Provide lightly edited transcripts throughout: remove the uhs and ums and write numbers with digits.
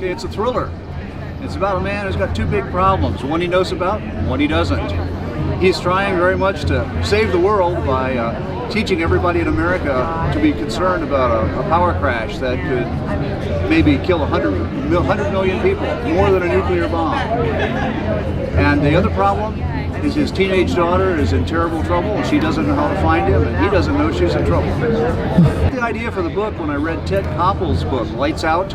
Okay, it's a thriller. It's about a man who's got two big problems, one he knows about and one he doesn't. He's trying very much to save the world by teaching everybody in America to be concerned about a power crash that could maybe kill 100 million people, more than a nuclear bomb. And the other problem is his teenage daughter is in terrible trouble and she doesn't know how to find him and he doesn't know she's in trouble. The idea for the book when I read Ted Koppel's book, Lights Out,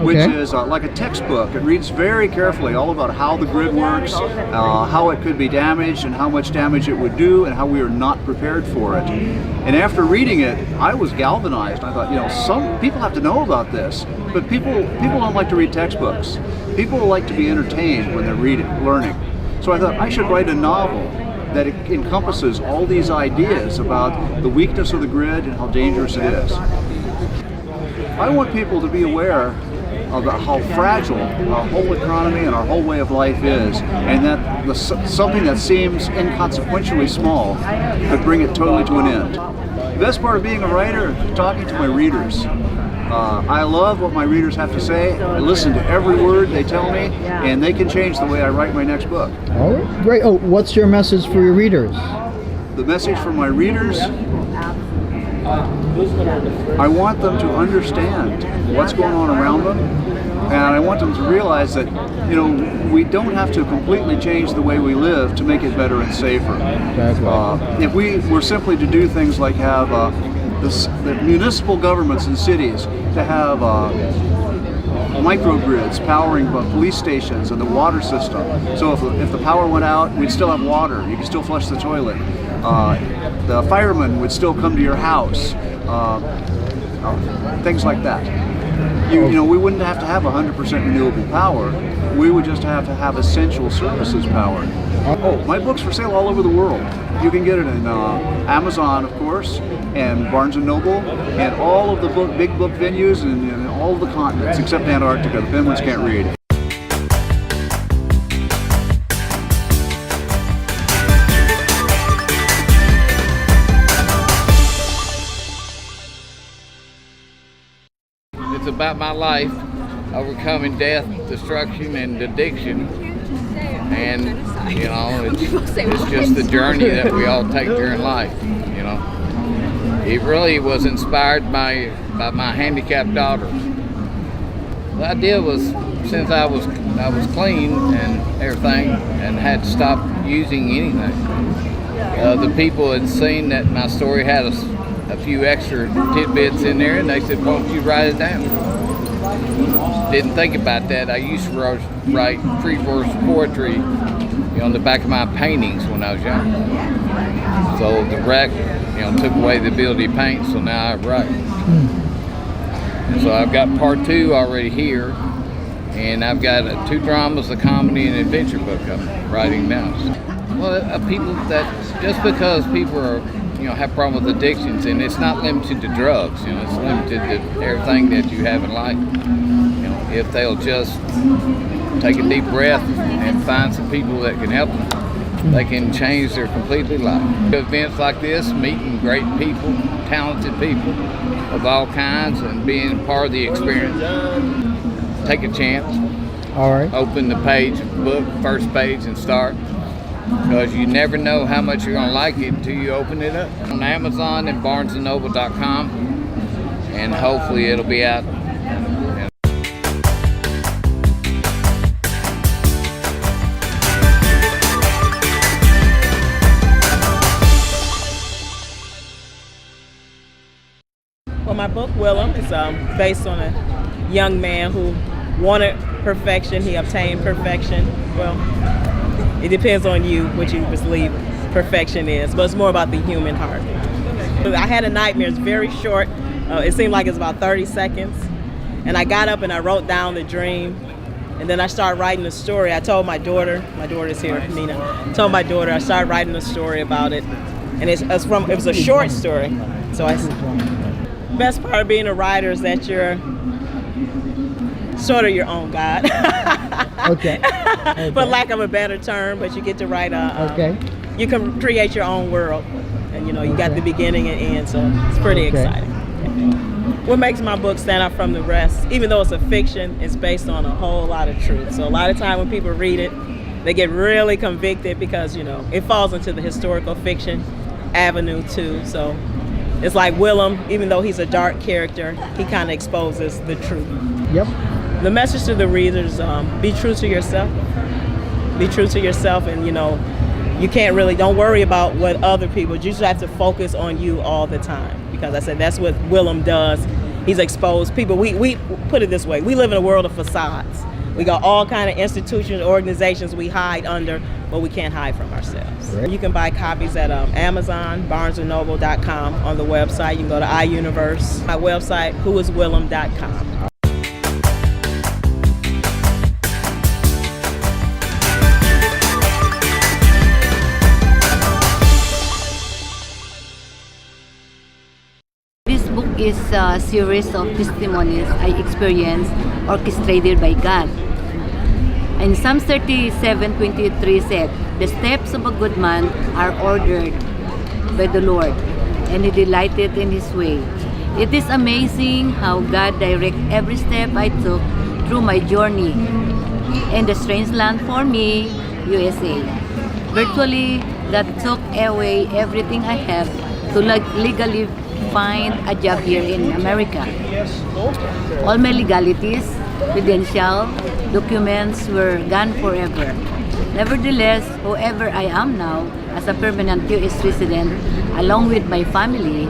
which is like a textbook. It reads very carefully all about how the grid works, how it could be damaged and how much damage it would do and how we are not prepared for it. And after reading it, I was galvanized. I thought, you know, some people have to know about this, but people don't like to read textbooks. People like to be entertained when they're learning. So I thought I should write a novel that encompasses all these ideas about the weakness of the grid and how dangerous it is. I want people to be aware of how fragile our whole economy and our whole way of life is, and that something that seems inconsequentially small could bring it totally to an end. The best part of being a writer is talking to my readers. I love what my readers have to say. I listen to every word they tell me, and they can change the way I write my next book. All right, great. Oh, what's your message for your readers? The message for my readers, I want them to understand what's going on around them, and I want them to realize that, you know, we don't have to completely change the way we live to make it better and safer. If we were simply to do things like have the municipal governments in cities to have microgrids powering police stations and the water system. So if the power went out, we'd still have water. You could still flush the toilet. The firemen would still come to your house. Things like that. You know, we wouldn't have to have 100% renewable power. We would just have to have essential services power. Oh, my book's for sale all over the world. You can get it in Amazon, of course, and Barnes & Noble, and all of the big book venues in all of the continents except Antarctica. The penguins can't read. It's about my life, overcoming death, destruction, and addiction. And, you know, it's just the journey that we all take during life, you know. It really was inspired by my handicapped daughter. The idea was, since I was clean and everything and had to stop using anything, the people had seen that my story had a few extra tidbits in there, and they said, "Why don't you write it down?" Didn't think about that. I used to write free-verse poetry, you know, on the back of my paintings when I was young. So the wreck, you know, took away the ability to paint, so now I write. And so I've got part 2 already here, and I've got 2 dramas, a comedy, and an adventure book I'm writing now. Well, people that, just because people are, you know, have problems with addictions, and it's not limited to drugs, you know, it's limited to everything that you have in life. You know, if they'll just take a deep breath and find some people that can help them, they can change their completely life. Events like this, meeting great people, talented people of all kinds, and being part of the experience. Take a chance. All right. Open the page, book, first page, and start. Because you never know how much you're going to like it until you open it up. On Amazon and BarnesandNoble.com, and hopefully it'll be out. Well, my book, 𝐁.𝐉, is based on a young man who wanted perfection. He obtained perfection. Well, it depends on you what you believe perfection is, but it's more about the human heart. I had a nightmare. It's very short. It seemed like it's about 30 seconds. And I got up and I wrote down the dream. And then I started writing the story. I told my daughter's here, Nina. I told my daughter, I started writing a story about it. And it was a short story. So the best part of being a writer is that you're sort of your own God. Okay. For lack of a better term, but you get to write you can create your own world. And you know, you got the beginning and end, so it's pretty exciting. what makes my book stand out from the rest, even though it's a fiction, it's based on a whole lot of truth. So a lot of time when people read it, they get really convicted because, you know, it falls into the historical fiction avenue too. So it's like Willem, even though he's a dark character, he kind of exposes the truth. Yep. The message to the readers, be true to yourself. Be true to yourself, and you know, you can't really, don't worry about what other people, you just have to focus on you all the time. Because I said that's what Willem does. He's exposed people. We put it this way, we live in a world of facades. We got all kind of institutions, organizations we hide under, but we can't hide from ourselves. Right. You can buy copies at Amazon, barnesandnoble.com on the website. You can go to iUniverse, my website, whoiswillem.com. This book is a series of testimonies I experienced orchestrated by God. And Psalm 37:23 said, "The steps of a good man are ordered by the Lord, and he delighted in his way." It is amazing how God directs every step I took through my journey in the strange land for me, USA. Virtually, God took away everything I have to legally find a job here in America. All my legalities, credentials, documents were gone forever. Nevertheless, whoever I am now, as a permanent US resident, along with my family,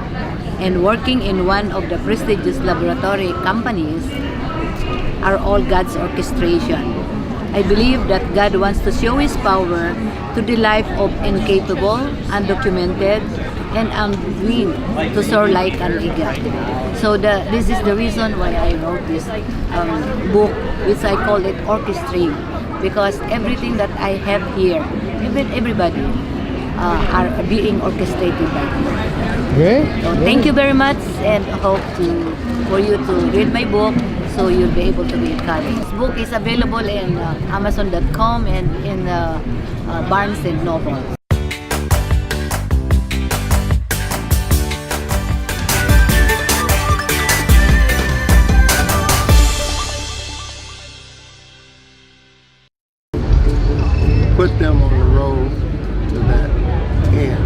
and working in one of the prestigious laboratory companies, are all God's orchestration. I believe that God wants to show His power to the life of incapable, undocumented, and unwilling to soar like an eagle. So this is the reason why I wrote this book, which I call it Orchestrating, because everything that I have here, even everybody, are being orchestrated by God. Okay. So thank you very much, and hope for you to read my book so you'll be able to be encouraged. This book is available in Amazon.com and in Barnes and Noble. Put them on the road to that end.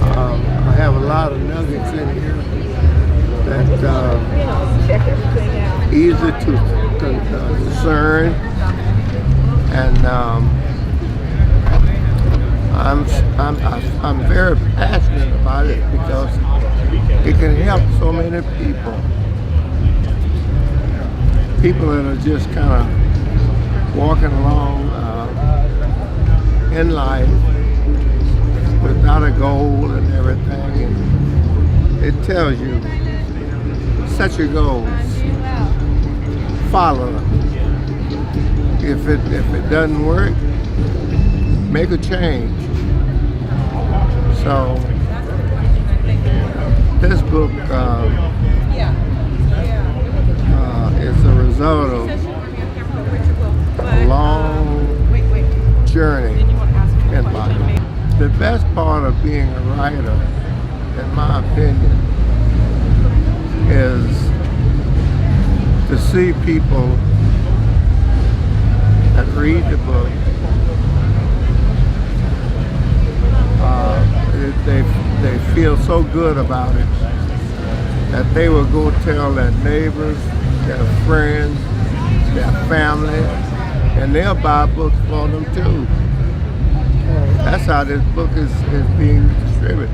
I have a lot of nuggets in here that easy to discern, and I'm very passionate about it because it can help so many people. People that are just kind of walking along in life without a goal and everything, and it tells you, set your goals, follow them. If it doesn't work, make a change. So this book is a result of a long journey in life. The best part of being a writer, in my opinion, is to see people that read the book, they feel so good about it that they will go tell their neighbors, their friends, their family, and they'll buy books for them too. That's how this book is being distributed.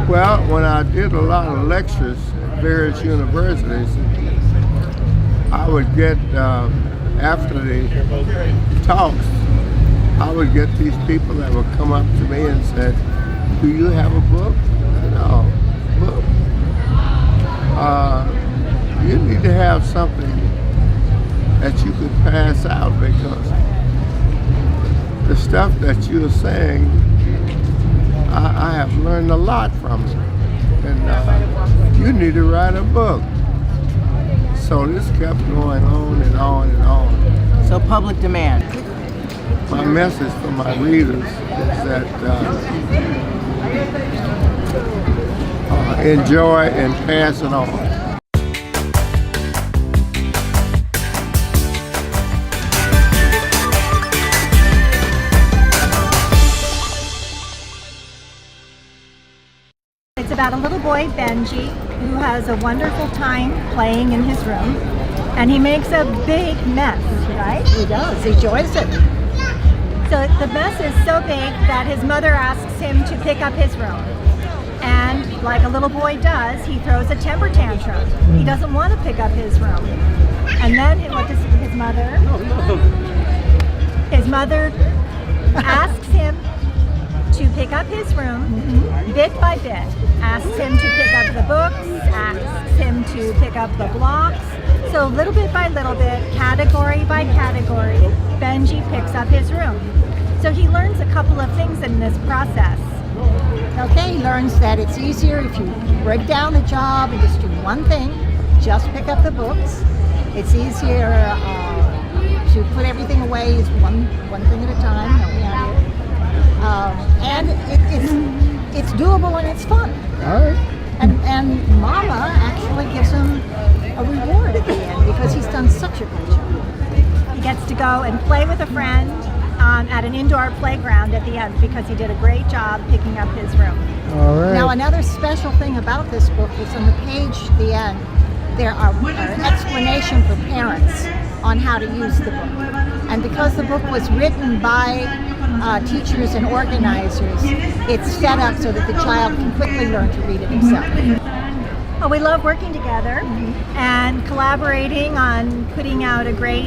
Well, when I did a lot of lectures at various universities, I would get, after the talks, I would get these people that would come up to me and say, "Do you have a book?" I said, "No, book. You need to have something that you could pass out, because the stuff that you're saying, I have learned a lot from it, and you need to write a book." So this kept going on and on and on. So public demand. My message for my readers is that enjoy and pass it on. It's about a little boy, Benji, who has a wonderful time playing in his room, and he makes a big mess, right? He does. He enjoys it. So the mess is so big that his mother asks him to pick up his room. And like a little boy does, he throws a temper tantrum. He doesn't want to pick up his room. And then what does his mother? His mother asks him to pick up his room bit by bit. Asks him to pick up the books, asks him to pick up the blocks. So little bit by little bit, category by category, Benji picks up his room. So he learns a couple of things in this process. Okay, he learns that it's easier if you break down the job and just do one thing, just pick up the books. It's easier to put everything away is one thing at a time. Help me out here. And it's doable and it's fun. All right. And Mama actually gives him a reward at the end because he's done such a great job. He gets to go and play with a friend at an indoor playground at the end because he did a great job picking up his room. All right. Now another special thing about this book is on the page at the end, there are explanation for parents on how to use the book. And because the book was written by teachers and organizers, it's set up so that the child can quickly learn to read it himself. Well, we love working together and collaborating on putting out a great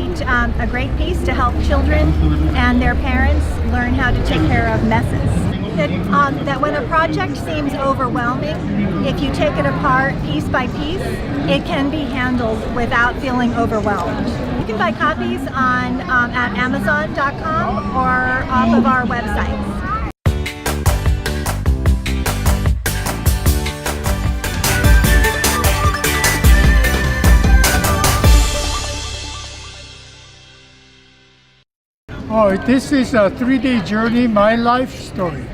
piece to help children and their parents learn how to take care of messes. That when a project seems overwhelming, if you take it apart piece by piece, it can be handled without feeling overwhelmed. You can buy copies on at Amazon.com or off of our websites. Oh, this is a 3-day journey, my life story.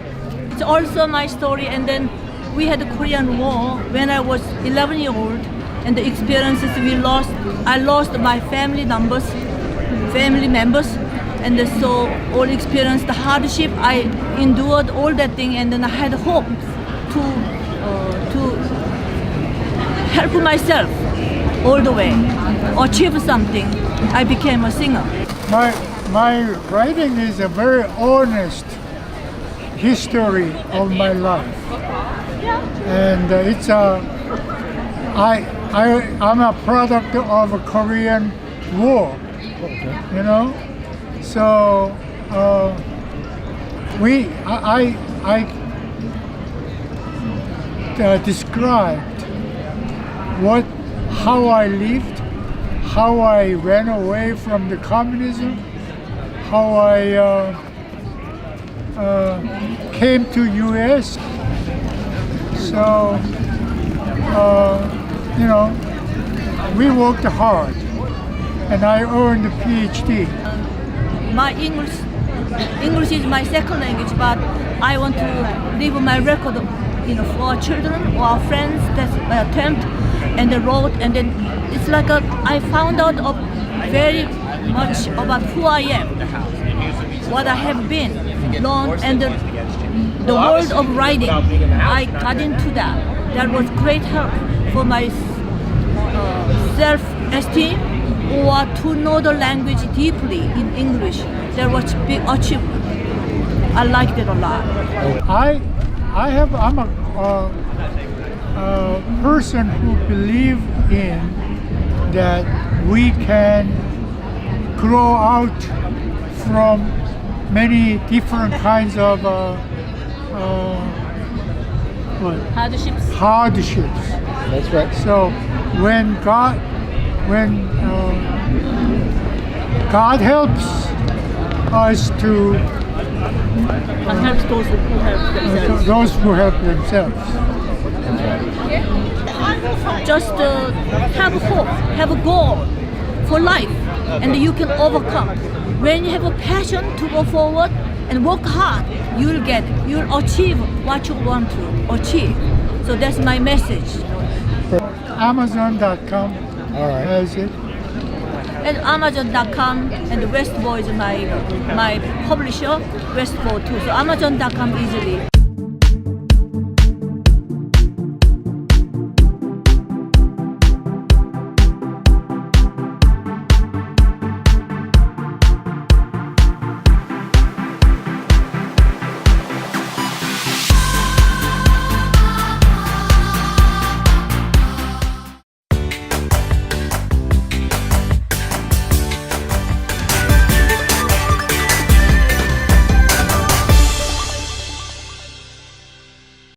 It's also my story, and then we had the Korean War when I was 11 years old, and the experiences I lost my family members, and so all experienced the hardship. I endured all that thing, and then I had hope to help myself all the way, achieve something. I became a singer. My writing is a very honest history of my life, and I'm a product of a Korean War, you know. So I described how I lived, how I ran away from the communism, how I came to U.S. So, you know, we worked hard, and I earned a PhD. My English is my second language, but I want to leave my record, for children or friends that I attempt and the road, and then it's like I found out very much about who I am, what I have been, learned, and the world of writing. I got into that. That was great help for my self-esteem, or to know the language deeply in English. That was big achievement. I liked it a lot. I'm a person who believes in that we can grow out from many different kinds of hardships. That's right. So when God helps us to helps those who help themselves. Those who help themselves. Just have hope, have a goal for life, and you can overcome. When you have a passion to go forward and work hard, you'll achieve what you want to achieve. So that's my message. Amazon.com All right. has it. And Amazon.com and Westbo is my publisher, Westbo too. So Amazon.com easily